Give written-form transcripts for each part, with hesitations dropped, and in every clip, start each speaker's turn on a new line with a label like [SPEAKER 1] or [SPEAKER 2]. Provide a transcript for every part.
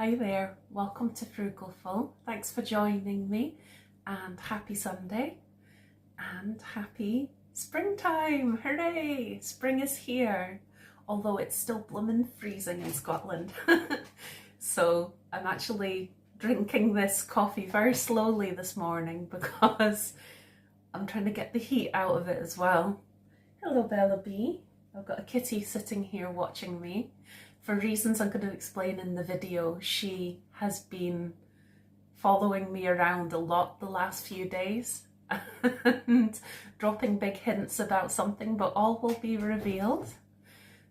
[SPEAKER 1] Hi there, welcome to Frugal. Thanks for joining me and happy Sunday and happy springtime. Hooray! Spring is here, although it's still bloomin' freezing in Scotland. So I'm actually drinking this coffee very slowly this morning because I'm trying to get the heat out of it as well. Hello Bella B. I've got a kitty sitting here watching me. For reasons I'm going to explain in the video, she has been following me around a lot the last few days and dropping big hints about something, but all will be revealed.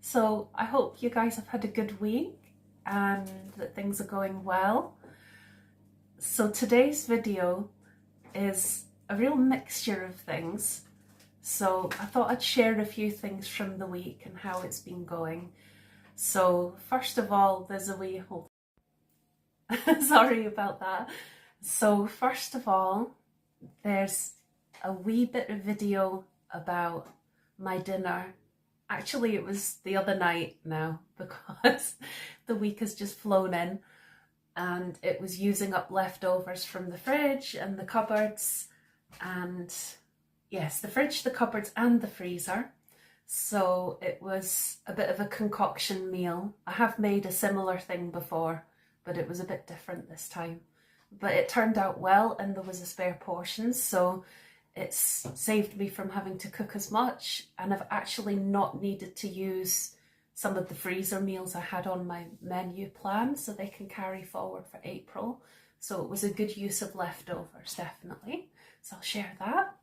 [SPEAKER 1] So I hope you guys have had a good week and that things are going well. So today's video is a real mixture of things. So I thought I'd share a few things from the week and how it's been going. So first of all, there's a wee hold. Sorry about that. So first of all, there's a wee bit of video about my dinner. Actually, it was the other night now because the week has just flown in and it was using up leftovers from the fridge and the cupboards and yes, the fridge, the cupboards and the freezer. So it was a bit of a concoction meal. I have made a similar thing before, but it was a bit different this time. But it turned out well and there was a spare portion, so it's saved me from having to cook as much, and I've actually not needed to use some of the freezer meals I had on my menu plan, so they can carry forward for April. So it was a good use of leftovers, definitely. So I'll share that.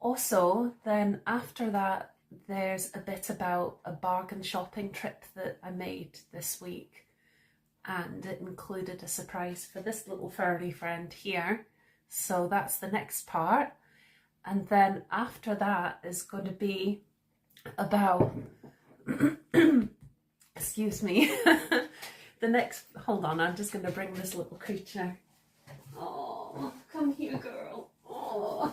[SPEAKER 1] Also, then after that, there's a bit about a bargain shopping trip that I made this week, and it included a surprise for this little furry friend here. So that's the next part. And then after that is going to be about excuse me, the next, hold on, I'm just going to bring this little creature. Oh, come here girl. Oh,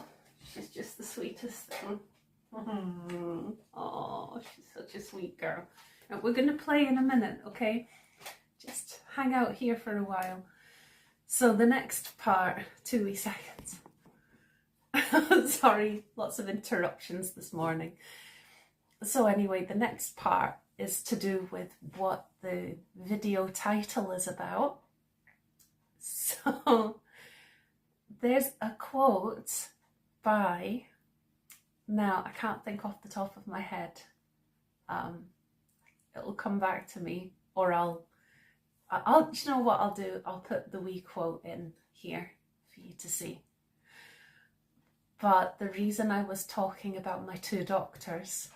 [SPEAKER 1] she's just the sweetest thing. Oh, she's such a sweet girl. And we're going to play in a minute, okay? Just hang out here for a while. So the next part, 2 wee seconds. Sorry, lots of interruptions this morning. So anyway, the next part is to do with what the video title is about. So there's a quote by, now I can't think off the top of my head. It'll come back to me, or I'll you know what I'll do? I'll put the wee quote in here for you to see. But the reason I was talking about my 2 doctors,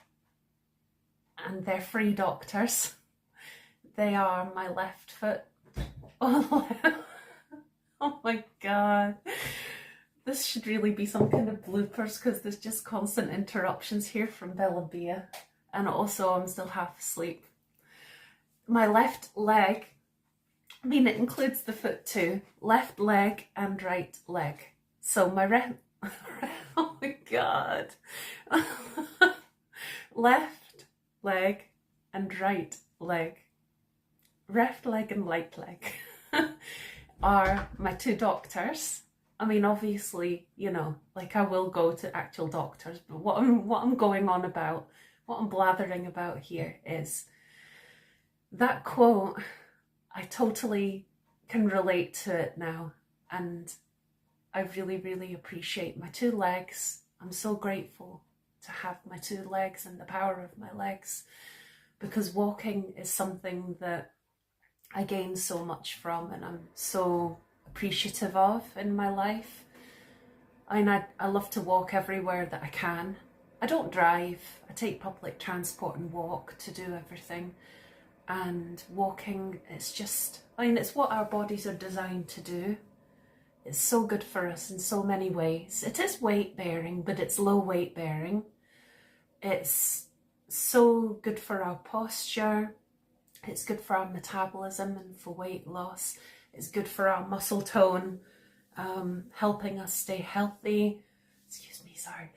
[SPEAKER 1] and they're free doctors, they are my left foot. Oh my god. This should really be some kind of bloopers because there's just constant interruptions here from Bella Bia, and also I'm still half asleep. My left leg, I mean it includes the foot too, left leg and right leg. So my oh my god. Left leg and right leg, left leg and right leg are my 2 doctors. I mean, obviously, you know, like I will go to actual doctors, but what I'm going on about, what I'm blathering about here is that quote. I totally can relate to it now, and I really, really appreciate my 2 legs. I'm so grateful to have my 2 legs and the power of my legs, because walking is something that I gain so much from and I'm so appreciative of in my life. I mean, I love to walk everywhere that I can. I don't drive, I take public transport and walk to do everything. And walking, it's just, I mean, it's what our bodies are designed to do. It's so good for us in so many ways. It is weight bearing, but it's low weight bearing. It's so good for our posture. It's good for our metabolism and for weight loss. It's good for our muscle tone, helping us stay healthy. Excuse me, sorry.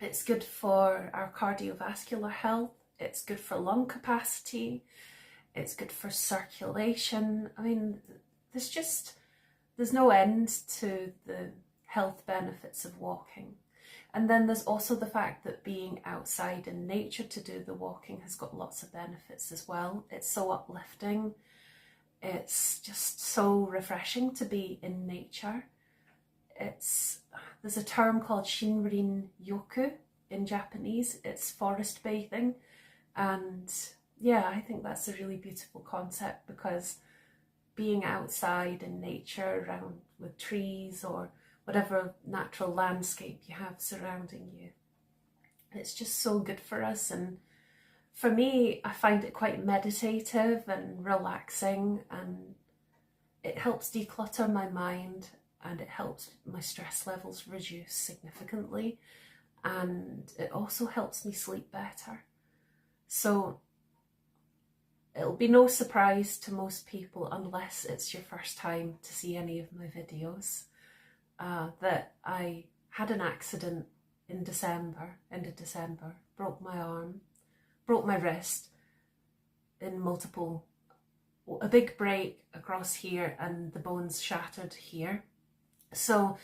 [SPEAKER 1] It's good for our cardiovascular health. It's good for lung capacity. It's good for circulation. I mean, there's no end to the health benefits of walking. And then there's also the fact that being outside in nature to do the walking has got lots of benefits as well. It's so uplifting. It's just so refreshing to be in nature. There's a term called Shinrin Yoku in Japanese. It's forest bathing. And yeah, I think that's a really beautiful concept, because being outside in nature around with trees or whatever natural landscape you have surrounding you, it's just so good for us. And for me, I find it quite meditative and relaxing, and it helps declutter my mind, and it helps my stress levels reduce significantly, and it also helps me sleep better. So it'll be no surprise to most people, unless it's your first time to see any of my videos, that I had an accident in December, end of December, broke my arm, broke my wrist in a big break across here, and the bones shattered here. So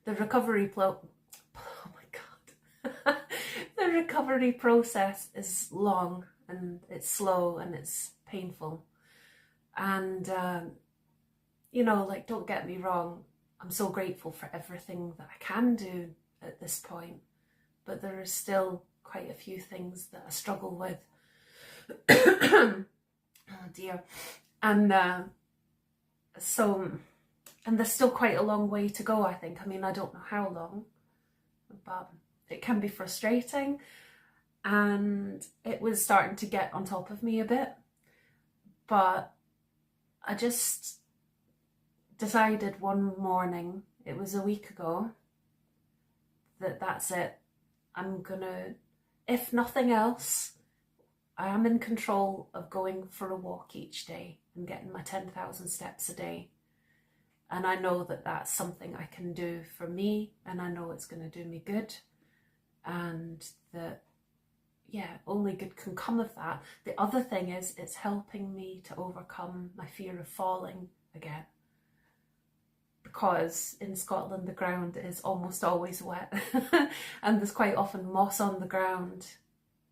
[SPEAKER 1] the recovery oh my God, the recovery process is long, and it's slow, and it's painful. And, you know, like, don't get me wrong, I'm so grateful for everything that I can do at this point, but there are still quite a few things that I struggle with. Oh dear. And and there's still quite a long way to go, I think. I mean, I don't know how long, but it can be frustrating, and it was starting to get on top of me a bit. But I just decided one morning, it was a week ago, that's it. I'm gonna, if nothing else, I am in control of going for a walk each day and getting my 10,000 steps a day. And I know that that's something I can do for me, and I know it's going to do me good, and that, yeah, only good can come of that. The other thing is, it's helping me to overcome my fear of falling again, because in Scotland the ground is almost always wet and there's quite often moss on the ground,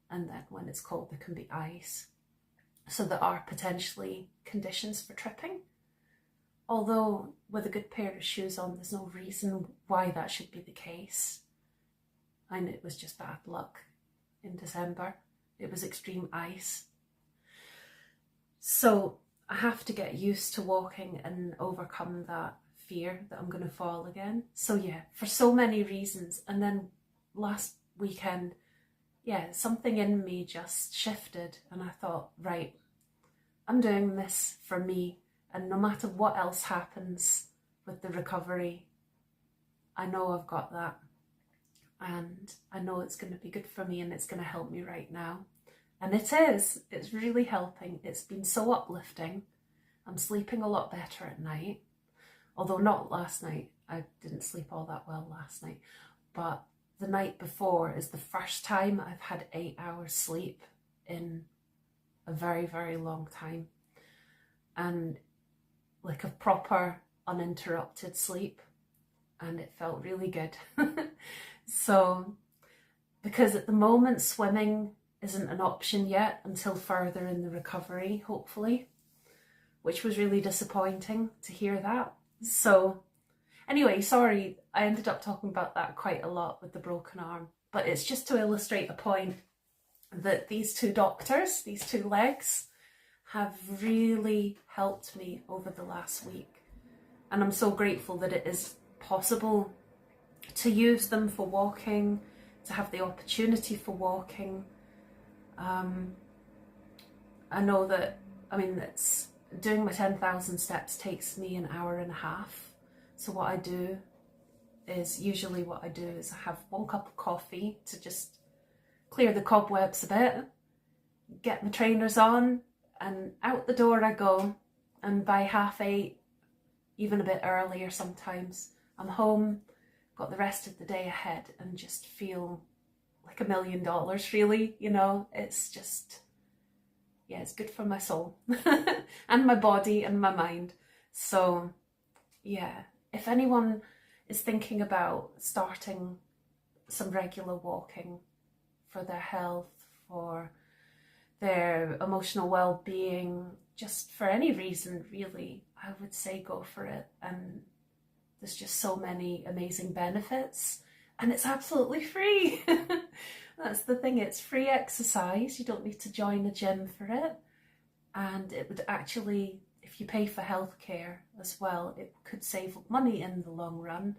[SPEAKER 1] and then when it's cold there can be ice, so there are potentially conditions for tripping. Although with a good pair of shoes on, there's no reason why that should be the case. And it was just bad luck in December. It was extreme ice. So I have to get used to walking and overcome that fear that I'm going to fall again. So yeah, for so many reasons. And then last weekend, yeah, something in me just shifted, and I thought, right, I'm doing this for me. And no matter what else happens with the recovery, I know I've got that. And I know it's going to be good for me, and it's going to help me right now. And it is. It's really helping. It's been so uplifting. I'm sleeping a lot better at night. Although not last night. I didn't sleep all that well last night. But the night before is the first time I've had 8 hours sleep in a very, very long time. And like a proper uninterrupted sleep, and it felt really good. So, because at the moment swimming isn't an option yet until further in the recovery, hopefully, which was really disappointing to hear that. So anyway, sorry, I ended up talking about that quite a lot with the broken arm, but it's just to illustrate a point that these two doctors, these two legs, have really helped me over the last week. And I'm so grateful that it is possible to use them for walking, to have the opportunity for walking. I know that, I mean, doing my 10,000 steps takes me an hour and a half. So what I do is, usually what I do is I have 1 cup of coffee to just clear the cobwebs a bit, get my trainers on, and out the door I go. And by 7:30, even a bit earlier sometimes, I'm home, got the rest of the day ahead, and just feel like $1 million, really. You know, it's just, yeah, it's good for my soul and my body and my mind. So yeah, if anyone is thinking about starting some regular walking for their health, for their emotional well-being, just for any reason really, I would say go for it. And there's just so many amazing benefits, and it's absolutely free. That's the thing, it's free exercise. You don't need to join a gym for it, and it would actually, if you pay for healthcare as well, it could save money in the long run,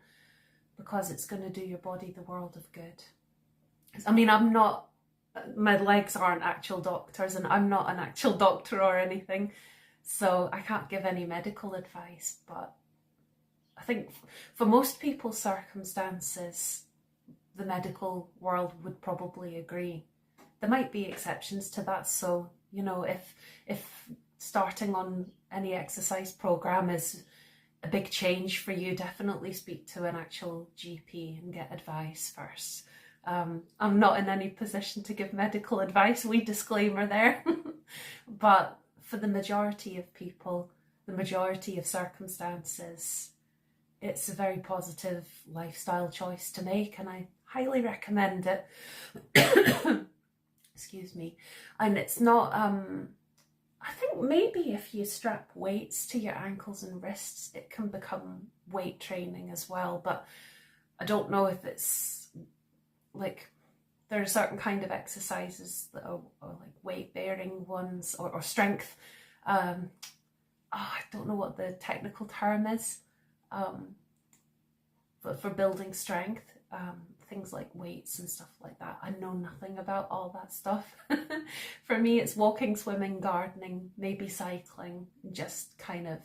[SPEAKER 1] because it's going to do your body the world of good. I mean, my legs aren't actual doctors, and I'm not an actual doctor or anything, so I can't give any medical advice, but I think for most people's circumstances, the medical world would probably agree. There might be exceptions to that, so, you know, if starting on any exercise program is a big change for you, definitely speak to an actual GP and get advice first. I'm not in any position to give medical advice, wee disclaimer there. But for the majority of people, the majority of circumstances, it's a very positive lifestyle choice to make, and I highly recommend it. Excuse me. And it's not, I think maybe if you strap weights to your ankles and wrists, it can become weight training as well, but I don't know if it's like, there are certain kind of exercises that are like weight bearing ones, or strength. I don't know what the technical term is, but for building strength, things like weights and stuff like that. I know nothing about all that stuff. For me, it's walking, swimming, gardening, maybe cycling, just kind of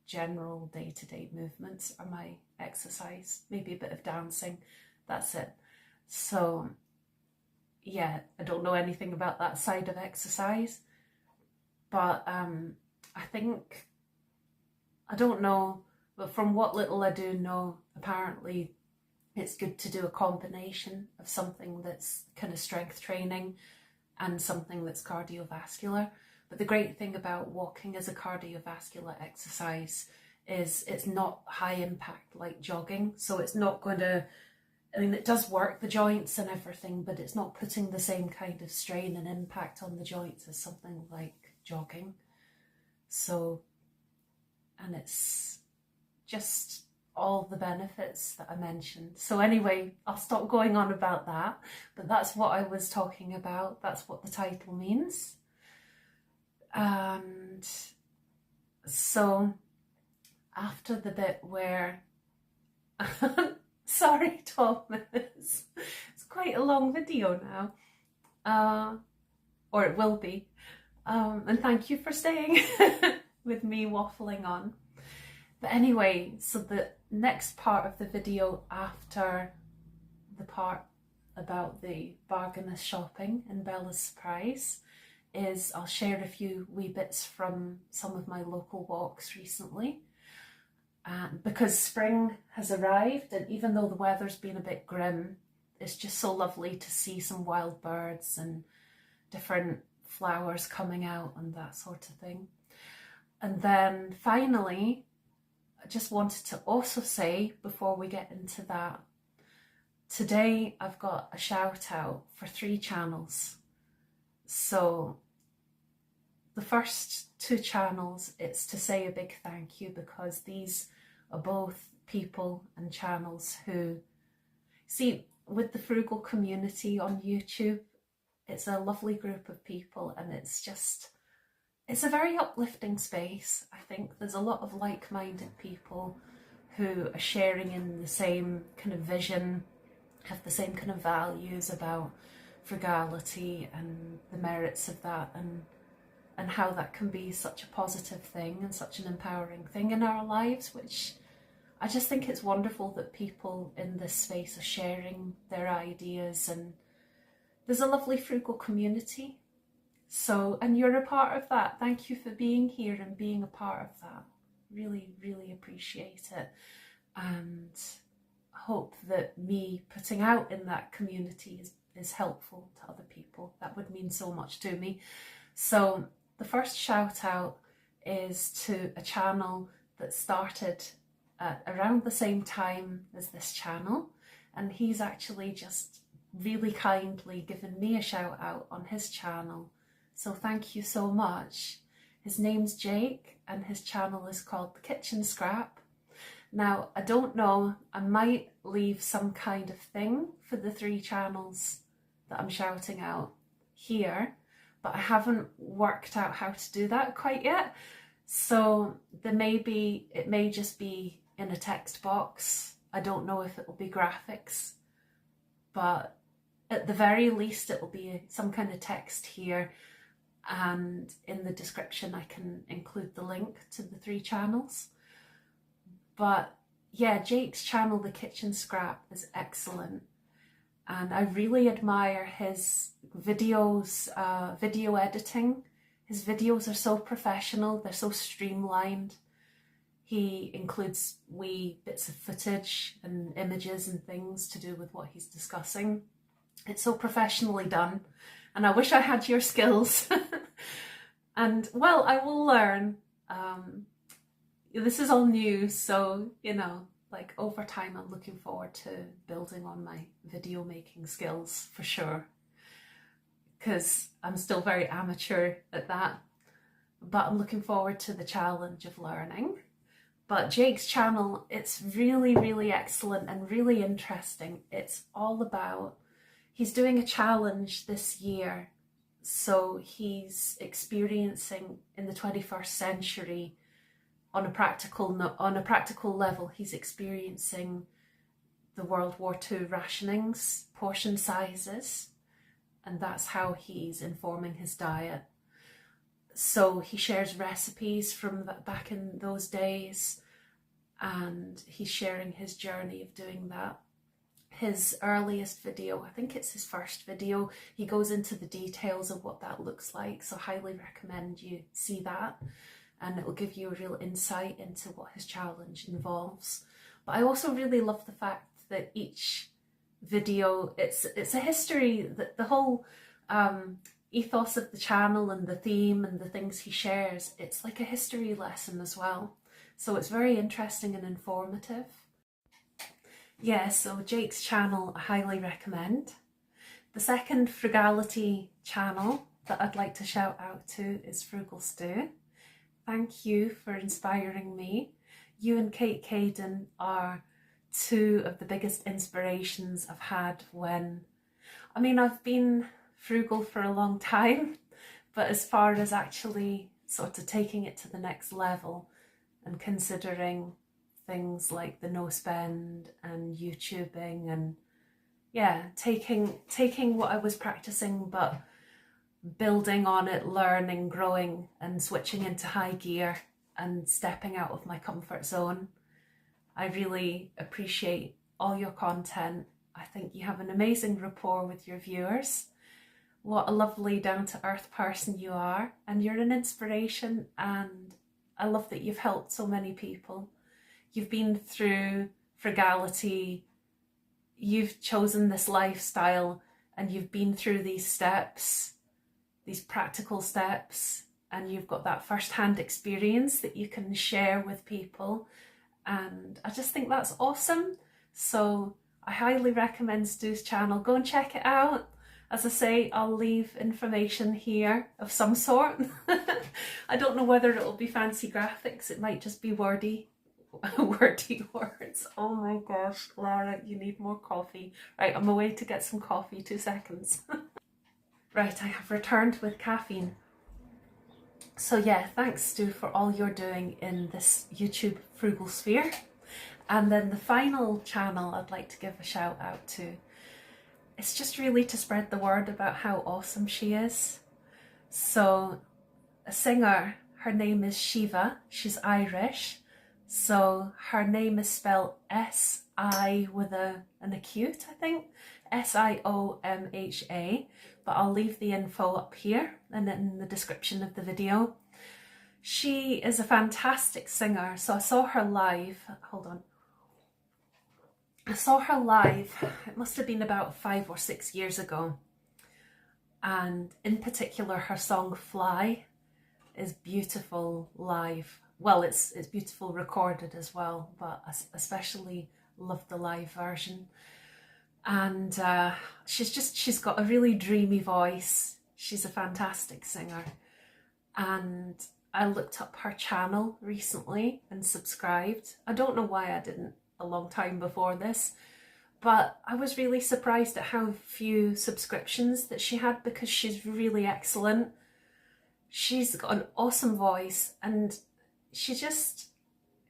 [SPEAKER 1] general day-to-day movements are my exercise. Maybe a bit of dancing, that's it. So yeah, I don't know anything about that side of exercise, but I think, I don't know, but from what little I do know, apparently it's good to do a combination of something that's kind of strength training and something that's cardiovascular. But the great thing about walking as a cardiovascular exercise is it's not high impact like jogging. So it's not going to, I mean, it does work the joints and everything, but it's not putting the same kind of strain and impact on the joints as something like jogging. So, and it's just all the benefits that I mentioned. So anyway, I'll stop going on about that, but that's what I was talking about. That's what the title means. And so after the bit where sorry Thomas, it's quite a long video now, or it will be, and thank you for staying with me waffling on. But anyway, so the next part of the video after the part about the bargainous shopping and Bella's surprise is I'll share a few wee bits from some of my local walks recently. Because spring has arrived, and even though the weather's been a bit grim, it's just so lovely to see some wild birds and different flowers coming out and that sort of thing. And then finally, I just wanted to also say, before we get into that, today I've got a shout out for 3 channels. So the first 2 channels, it's to say a big thank you, because these are both people and channels who, see, with the Frugal community on YouTube, it's a lovely group of people, and it's a very uplifting space. I think there's a lot of like-minded people who are sharing in the same kind of vision, have the same kind of values about frugality and the merits of that, and how that can be such a positive thing and such an empowering thing in our lives, which I just think it's wonderful that people in this space are sharing their ideas, and there's a lovely Frugal community. So, and you're a part of that. Thank you for being here and being a part of that. Really, really appreciate it. And hope that me putting out in that community is helpful to other people. That would mean so much to me. So the first shout out is to a channel that started at around the same time as this channel, and he's actually just really kindly given me a shout out on his channel. So thank you so much. His name's Jake and his channel is called The Kitchen Scrap. Now, I don't know, I might leave some kind of thing for the 3 channels that I'm shouting out here, but I haven't worked out how to do that quite yet. So it may just be in a text box. I don't know if it will be graphics, but at the very least it will be some kind of text here, and in the description I can include the link to the 3 channels. But yeah, Jake's channel, The Kitchen Scrap, is excellent, and I really admire his videos, video editing. His videos are so professional, they're so streamlined. He includes wee bits of footage and images and things to do with what he's discussing. It's so professionally done, and I wish I had your skills. And well, I will learn. This is all new, so you know, like over time I'm looking forward to building on my video making skills for sure, because I'm still very amateur at that, but I'm looking forward to the challenge of learning. But Jake's channel, it's really, really excellent and really interesting. It's all about, he's doing a challenge this year, so he's experiencing in the 21st century on a practical level, he's experiencing the World War II rationings, portion sizes, and that's how he's informing his diet. So he shares recipes from back in those days, and he's sharing his journey of doing that. His earliest video, I think it's his first video, he goes into the details of what that looks like, so highly recommend you see that, and it will give you a real insight into what his challenge involves. But I also really love the fact that each video, it's a history, that the whole ethos of the channel and the theme and the things he shares, it's like a history lesson as well. So it's very interesting and informative. Yeah, so Jake's channel I highly recommend. The second frugality channel that I'd like to shout out to is Frugal Stew. Thank you for inspiring me. You and Kate Caden are 2 of the biggest inspirations I've had when, I mean, I've been frugal for a long time, but as far as actually sort of taking it to the next level and considering things like the no spend and YouTubing, and yeah, taking what I was practicing but building on it, learning, growing, and switching into high gear and stepping out of my comfort zone. I really appreciate all your content. I think you have an amazing rapport with your viewers. What a lovely down-to-earth person you are, and you're an inspiration, and I love that you've helped so many people. You've been through frugality, you've chosen this lifestyle, and you've been through these steps, these practical steps, and you've got that first-hand experience that you can share with people, and I just think that's awesome. So I highly recommend Stu's channel. Go and check it out. As I say, I'll leave information here of some sort. I don't know whether it'll be fancy graphics, it might just be wordy words. Oh my gosh, Lara, you need more coffee. Right, I'm away to get some coffee, 2 seconds. Right, I have returned with caffeine. So yeah, thanks Stu for all you're doing in this YouTube frugal sphere. And then the final channel I'd like to give a shout out to, it's just really to spread the word about how awesome she is. So a singer, her name is Shiva, she's Irish. So her name is spelled S-I with an acute, I think, S-I-O-M-H-A, but I'll leave the info up here and in the description of the video. She is a fantastic singer. So I saw her live, hold on. I saw her live, it must have been about 5 or 6 years ago. And in particular, her song Fly, is beautiful live. Well, it's beautiful recorded as well, but I especially love the live version. And she's got a really dreamy voice. She's a fantastic singer. And I looked up her channel recently and subscribed. I don't know why I didn't a long time before this, but I was really surprised at how few subscriptions that she had, because she's really excellent. She's got an awesome voice, and she just,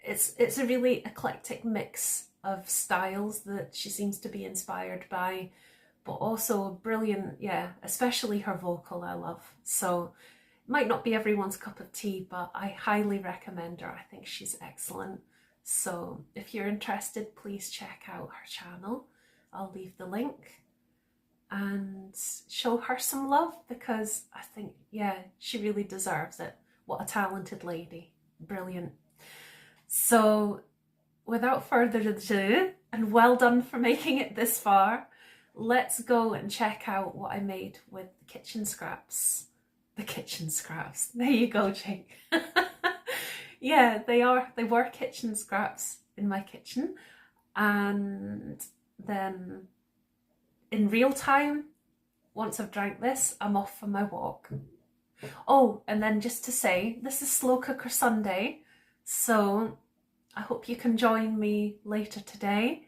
[SPEAKER 1] it's a really eclectic mix of styles that she seems to be inspired by, but also brilliant, yeah, especially her vocal I love. So it might not be everyone's cup of tea, but I highly recommend her. I think she's excellent. So if you're interested, please check out her channel. I'll leave the link and show her some love, because I think, yeah, she really deserves it. What a talented lady. Brilliant. So without further ado, and well done for making it this far, let's go and check out what I made with the kitchen scraps. The kitchen scraps. There you go, Jake. Yeah, they were kitchen scraps in my kitchen. And then in real time, once I've drank this, I'm off for my walk. Oh, and then just to say, this is Slow Cooker Sunday, so I hope you can join me later today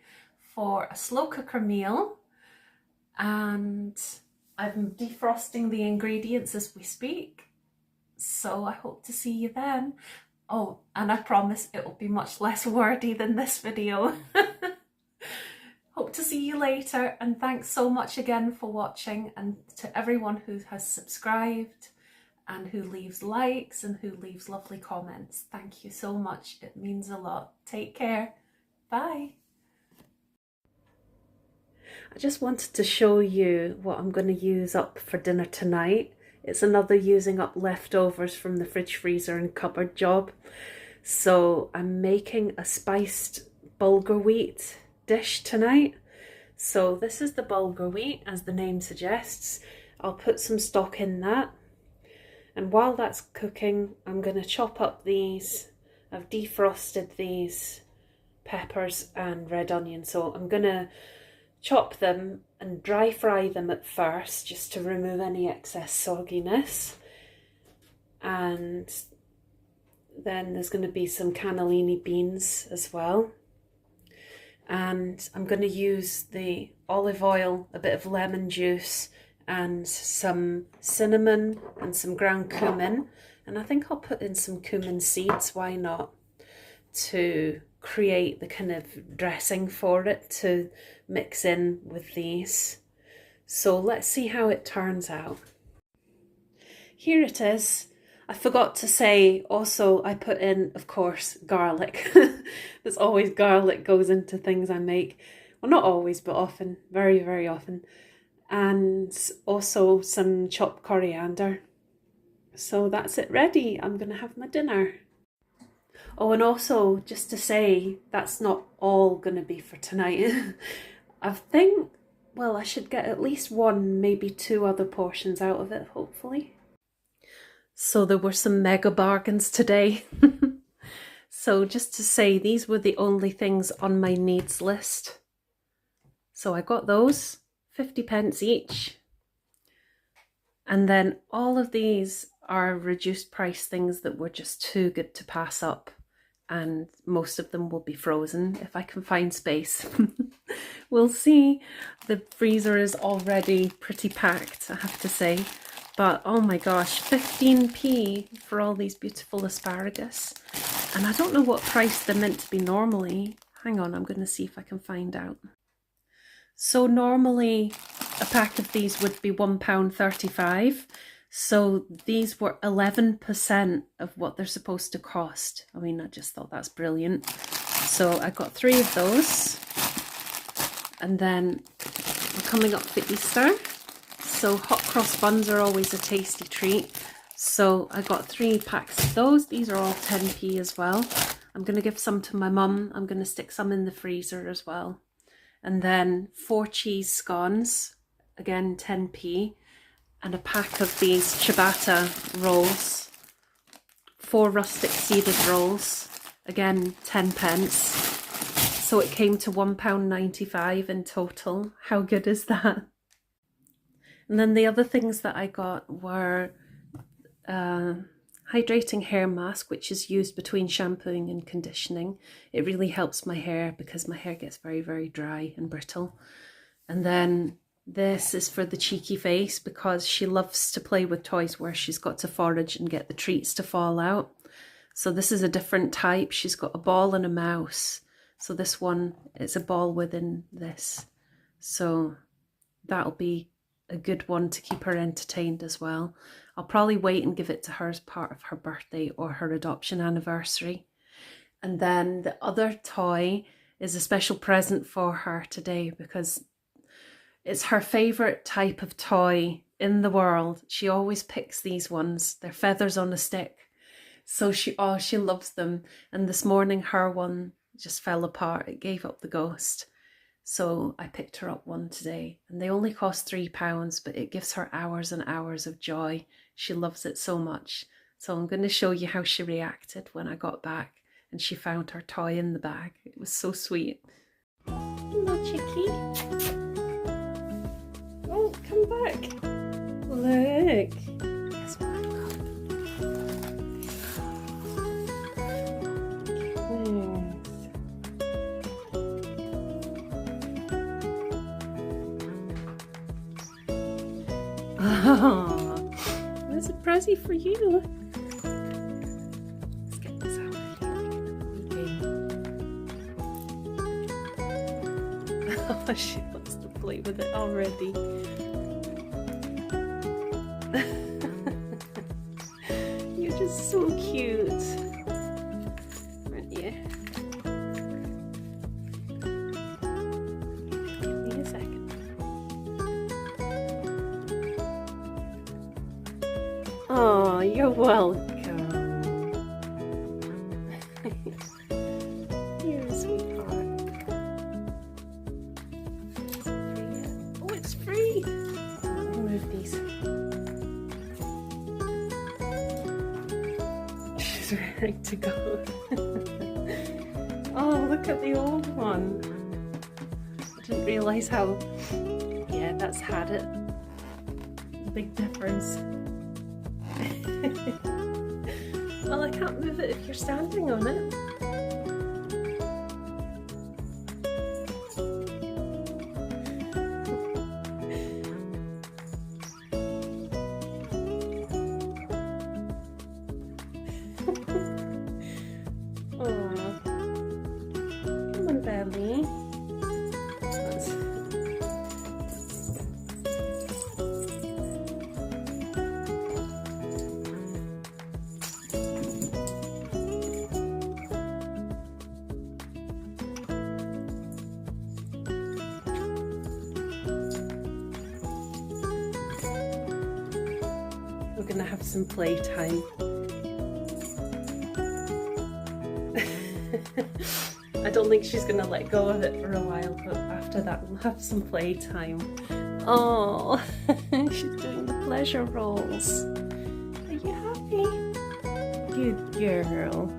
[SPEAKER 1] for a slow cooker meal, and I'm defrosting the ingredients as we speak, so I hope to see you then. Oh, and I promise it will be much less wordy than this video. Hope to see you later, and thanks so much again for watching, and to everyone who has subscribed and who leaves likes and who leaves lovely comments. Thank you so much. It means a lot. Take care. Bye. I just wanted to show you what I'm going to use up for dinner tonight. It's another using up leftovers from the fridge, freezer and cupboard job. So I'm making a spiced bulgur wheat dish tonight. So this is the bulgur wheat, as the name suggests. I'll put some stock in that. And while that's cooking, I'm going to chop up these. I've defrosted these peppers and red onion. So I'm going to chop them and dry fry them at first, just to remove any excess sogginess. And then there's going to be some cannellini beans as well. And I'm going to use the olive oil, a bit of lemon juice, and some cinnamon and some ground cumin. And I think I'll put in some cumin seeds, why not, to create the kind of dressing for it to mix in with these. So let's see how it turns out. Here it is. I forgot to say also, I put in, of course, garlic. There's always garlic goes into things I make. Well, not always, but often, very, very often. And also some chopped coriander. So that's it ready. I'm going to have my dinner. Oh, and also just to say, that's not all going to be for tonight. I think, well, I should get at least one, maybe two other portions out of it, hopefully. So there were some mega bargains today. So just to say, these were the only things on my needs list. So I got those, 50p each. And then all of these are reduced price things that were just too good to pass up. And most of them will be frozen if I can find space. We'll see. The freezer is already pretty packed, I have to say. But oh my gosh, 15p for all these beautiful asparagus. And I don't know what price they're meant to be normally. Hang on, I'm going to see if I can find out. So normally a pack of these would be £1.35. So these were 11% of what they're supposed to cost. I mean, I just thought that's brilliant. So I got 3 of those. And then we're coming up for Easter. So hot cross buns are always a tasty treat. So I got 3 packs of those. These are all 10p as well. I'm going to give some to my mum. I'm going to stick some in the freezer as well. And then 4 cheese scones, again 10p. And a pack of these ciabatta rolls, 4 rustic seeded rolls, again 10 pence. So it came to £1.95 in total. How good is that? And then the other things that I got were hydrating hair mask, which is used between shampooing and conditioning. It really helps my hair because my hair gets very, very dry and brittle. And then this is for the cheeky face because she loves to play with toys where she's got to forage and get the treats to fall out. So this is a different type. She's got a ball and a mouse. So this one is a ball within this. So that'll be a good one to keep her entertained as well. I'll probably wait and give it to her as part of her birthday or her adoption anniversary. And then the other toy is a special present for her today because it's her favourite type of toy in the world. She always picks these ones. They're feathers on a stick. So she loves them. And this morning her one just fell apart. It gave up the ghost. So I picked her up one today, and they only cost £3, but it gives her hours and hours of joy. She loves it so much. So I'm going to show you how she reacted when I got back and she found her toy in the bag. It was so sweet. Hello, Chicky. Oh, come back. Look. Guess what I've got? Oh, there's a present for you. Let's get this out of here. Oh, she wants to play with it already. You're just so cute, aren't you? Give me a second. Oh, you're welcome. You're a sweetheart. Oh, it's free. I'll remove these. She's ready to go. Oh, look at the old one. I didn't realise how, yeah, that's had it. Big difference. Well, I can't move it if you're standing on it. Oh, come on, Belly. We're gonna have some playtime. I don't think she's gonna let go of it for a while, but after that we'll have some playtime. Oh, she's doing the pleasure rolls. Are you happy? Good girl.